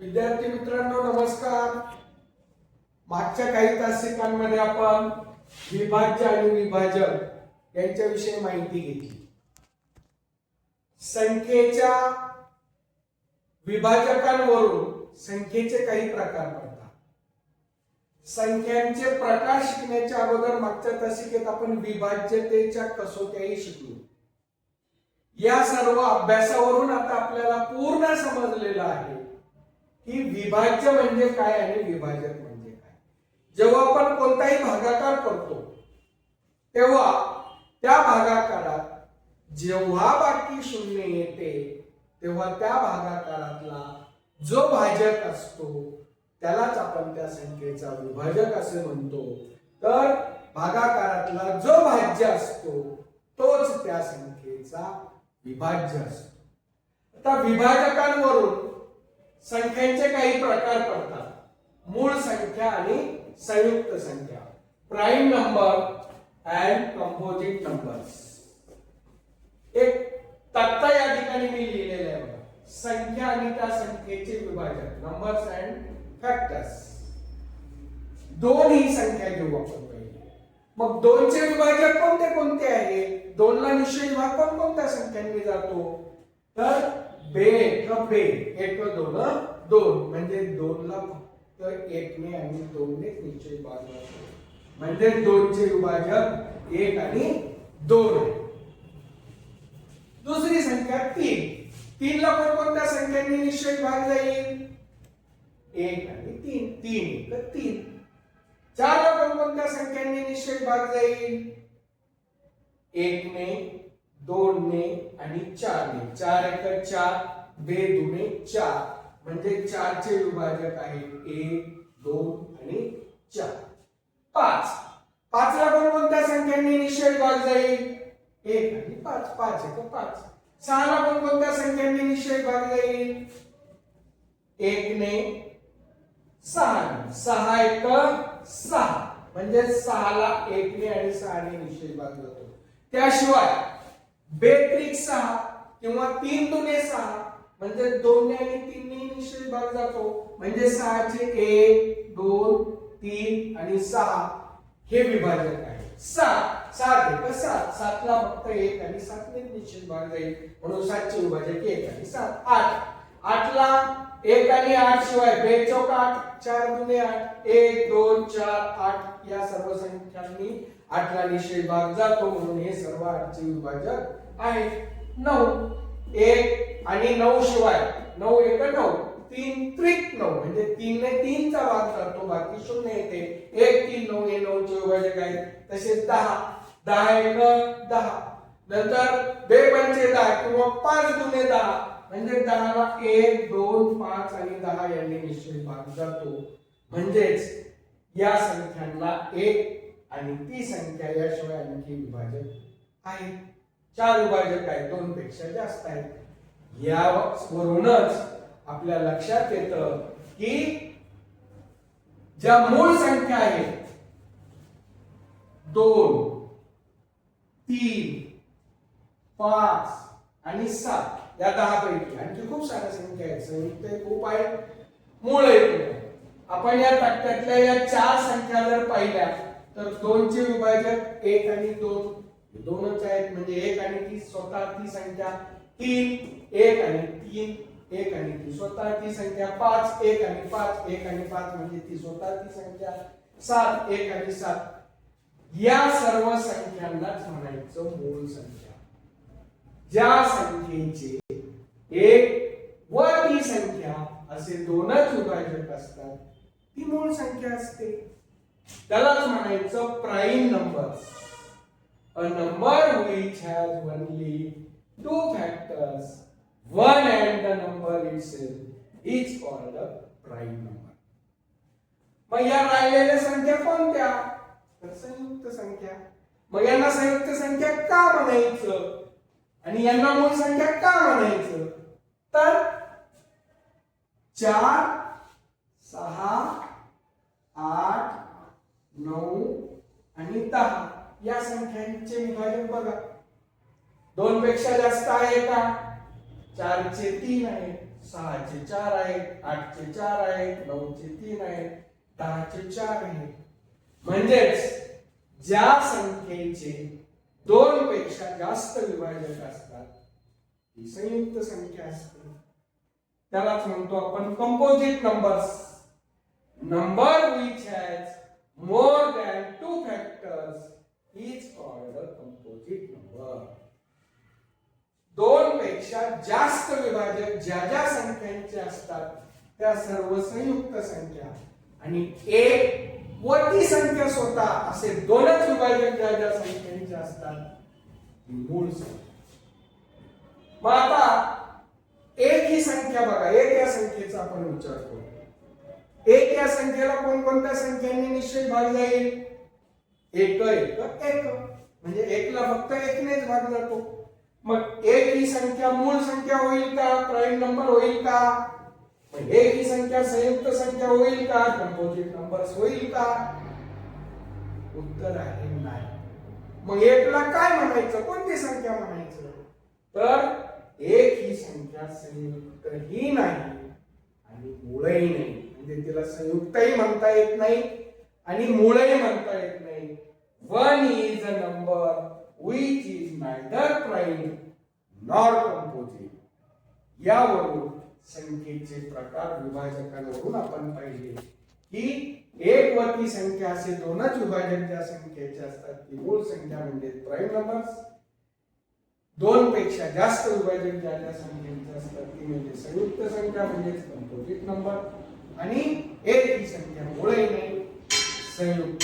विद्यार्थी मित्रांनो नमस्कार. मागच्या काही तासिकांमध्ये आपण विभाज्य आणि विभाजक यांच्याविषयी माहिती घेतली. संख्येच्या विभाजकांवरून संख्येचे काही प्रकार पडतात. संख्यांचे प्रकार शिकण्याच्या अगोदर मागच्या तासिकेत आपण विभाज्यतेच्या कसोट्याही शिकलो. या सर्व अभ्यासावरून आता आपल्याला पूर्ण समजलेलं आहे की विभाज्य म्हणजे काय आणि विभाजक म्हणजे काय. जेव्हा आपण कोणताही भागाकार करतो तेव्हा त्या भागाकारात जेव्हा बाकी शून्य येते तेव्हा त्या भागाकारातला जो भाजक असतो त्यालाच आपण त्या संख्येचा विभाजक असे म्हणतो. तर भागाकारातला जो भाज्य असतो तोच त्या संख्येचा विभाज्य असतो. आता विभाजकांवरून संख्यांचे काही प्रकार पडतात. मूळ संख्या आणि संयुक्त संख्या, prime number and composite numbers. एक तक्ता या ठिकाणी मी लिहिलेला आहे बघा. संख्या आणि त्या संख्येचे विभाजक, नंबर्स अँड फॅक्टर्स. दोन ही संख्या घेऊ आपण पहिले. मग दोनचे विभाजक कोणते कोणते आहे? दोनला निश्चय विभाग कोणत्या संख्यांनी जातो? तर एक दोन दोन म्हणजे दोनला फक्त एकने आणि दोनने निश्चय विभाग जातो. म्हणजे दोनचे विभाजक एक आणि दोन आहे. दुसरी संख्या तीन. तीनला कोणत्या संख्यांनी निश्चय विभाग जाईल? एक आणि तीन. तीन एक तीन. चारला कोणत्या संख्यांनी निश्चय विभाग जाईल? एकने, दोनने आणि चारने. चार एक चार, बे दुने चार म्हणजे चारचे विभाजक आहेत एक, दोन आणि चार. पाच. पाचला कोणत्या संख्यांनी निश्चय विभाग जाईल? एक आणि पाच. पाच एक पाच. सहाला कोणत्या संख्यांनी निश्चय विभाग जाईल? एकने, सहा. सहा एक सहा म्हणजे सहाला एकने आणि सहाने निश्चय विभाग जातो. त्याशिवाय बेत्रिक सहा किंवा तीन दुने सहा म्हणजे दोनने आणि तीनने निश्चय विभाग जातो. म्हणजे सहाचे एक, दोन, तीन आणि सहा हे विभाजक आहे. सात. सात एक सात. सातला फक्त एक आणि सातने निश्चय विभाग जाईल म्हणून सातचे विभाजक एक आणि सात. आठ. आठला एक आणि आठ शिवाय बे चौक आठ, चार दुने आठ, एक, दोन, चार, आठ या सर्व संख्यांनी आठला निश्चय विभाग जातो म्हणून हे सर्व आठचे विभाजक आहेत. नऊ. एक आणि नऊ शिवाय नऊ एक नऊ, तीन त्रिक नऊ म्हणजे तीन ने तीनचा भाग जातो बाकी शून्य येते. एक, तीन, नऊ हे नऊचे विभाजक आहेत. तसेच दहा. दहा एक दहा. नंतर बे पंचे दहा किंवा पाच दुने दहा म्हणजे दहाला एक, दोन, पाच आणि दहा यांनी निश्चय विभाग जातो. म्हणजेच या संख्यांना एक आणि ती संख्या याशिवाय आणखी विभाजक आहेत. चार विभाजक आहेत, दोन पेक्षा जास्त आहेत. यावरूनच आपल्या लक्षात येतं की ज्या मूळ संख्या आहेत दोन, तीन, पाच आणि सात या 10 पैकी आणखी खूप साऱ्या संख्या आहेत. संयुक्त खूप आहेत, मूळ आहेत. आपण या तक्त्यातल्या या चार संख्या जर पाहिल्या तर दोनचे विभाजक एक आणि दोन दोनच आहेत म्हणजे एक आणि ती स्वतः ती संख्या. तीन एक आणि तीन एक आणि ती स्वतः ती संख्या. पाच एक आणि पाच एक आणि पाच म्हणजे ती स्वतः ती संख्या. सात एक आणि सात या सर्व संख्यांनाच म्हणायचं मूळ संख्या. ज्या संख्येचे एक व ती संख्या असे दोनच विभाजक असतात ती मूळ संख्या असते. त्यालाच म्हणायचं prime numbers. A number which has only two factors, one and the number itself is called a prime number. मग या राहिलेल्या संख्या कोणत्या? तर संयुक्त संख्या. मग यांना संयुक्त संख्या का म्हणायचं आणि यांना मूळ संख्या का म्हणायचं? तर 4, 6, 8, 9 आणि 10 या संख्यांचे विभाजक बघा. दोन पेक्षा जास्त आहे का? 4 चे 3 आहे, 6चे 4 आहेत, 8चे 4 आहेत, 9चे 3 आहेत, 10चे 4 आहेत. म्हणजेच ज्या संख्येचे 2 पेक्षा जास्त विभाजक असतात ती संयुक्त संख्या असते. त्यालाच म्हणतो आपण composite numbers. Number which has more than 2 factors is called a composite number. 2 पेक्षा जास्त विभाजक ज्या ज्या संख्यांचे असतात त्या सर्व संयुक्त संख्या, आणि 1 व ती संख्या स्वतः असे 2च विभाजक ज्या ज्या संख्यांचे असतात ती मूळ संख्या. मग आता 1 ही संख्या बघा, 1 या संख्येचा आपण विचार करू. 1 या संख्येला कोणकोणत्या संख्यांनी निश्चित भाग जाईल? 1 1 1, म्हणजे 1 ला फक्त 1 नेच भाग जातो. मग 1 ही संख्या मूळ संख्या होईल का? प्राईम नंबर होईल का? मग 1 ही संख्या संयुक्त संख्या होईल का? कंपोजिट नंबर्स होईल का? उत्तर आहे नाही. मग 1 ला काय म्हणायचं? कोणती संख्या म्हणायचं? तर 1 ही संख्या संयुक्तही नाही आणि मूळही नाही. म्हणजे तिला संयुक्तही म्हणता येत नाही आणि मूळही म्हणता येत नाही. 1 is a number which is neither prime nor composite. यावरून संख्येचे प्रकार विभाजकांवरून आपण पाहिले की 1 व ती संख्या असे 2च विभाजक ज्या संख्येचे असतात ती मूळ संख्या म्हणजे प्राईम नंबर्स. 2 पेक्षा जास्त विभाजक ज्या ज्या संख्येचे असतात ती म्हणजे संयुक्त संख्या म्हणजे कंपोजिट नंबर. आणि 1 ही संख्या मूळही नाही, संयुक्त